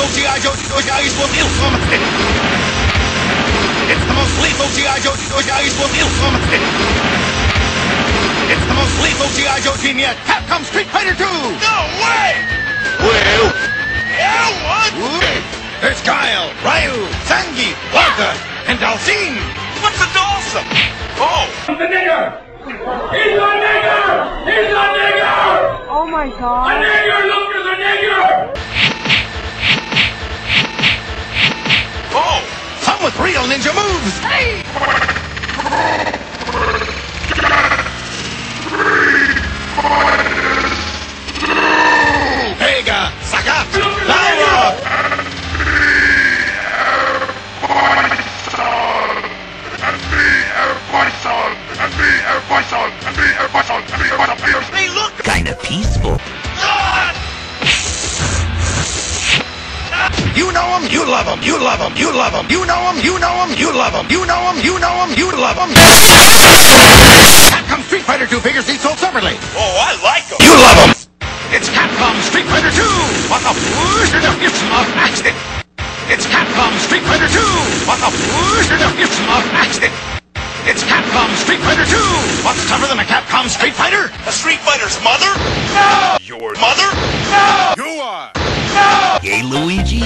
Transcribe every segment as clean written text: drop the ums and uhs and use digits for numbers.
lethal G.I. Joe G.I. It's the most lethal G.I. Joe G.I. It's the most lethal G.I. Joe team yet. Capcom Street Fighter 2! No way! Well... Yeah, what? There's Guile, Ryu, Zangi, Blanca, and Dalsim! What's a Dalsim? Oh! The nigger! He's a nigger! He's a nigger! Oh my god. A nigger! Look at the nigger! Oh! Some with real ninja moves! Hey! Vega, Sagat, Laura! Hey, look! Kinda peaceful. You know him, you love him, you love him, you love him. You know him, you know him, you love him. You know him, you know him, you love him. Capcom Street Fighter 2 figures each sold separately. Oh, I like him! You love him! It's Capcom Street Fighter 2! What the whoosh are the gifts of accident? It's Capcom Street Fighter 2! What the whoosh are the gifts of accident? It's Capcom Street Fighter 2! What's tougher than a Capcom Street Fighter? A Street Fighter's mother? No! Your mother? No! You are! No! Yay, Luigi?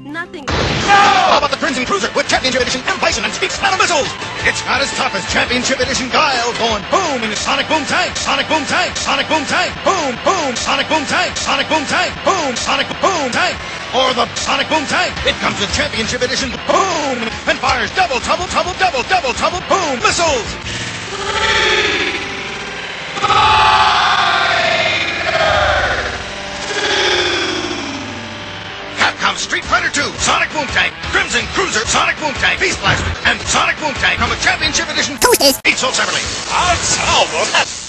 Nothing. How about the Crimson Cruiser with Championship Edition M. Bison and Speaks Metal Missiles? It's not as tough as Championship Edition Guile going boom in the Sonic Boom Tank, Sonic Boom Tank, Sonic Boom Tank, boom, boom, Sonic Boom Tank, Sonic Boom Tank, boom, Sonic Boom Tank. Or the Sonic Boom Tank. It comes with Championship Edition boom and fires double, double, double, double, double, double, boom missiles. Capcom Street Fighter 2, Sonic Boom Tank, Crimson Cruiser, Sonic Boom Tank, Beast Blaster, and Sonic Boom Tank come with Championship Edition. Each sold separately. I'll solve them!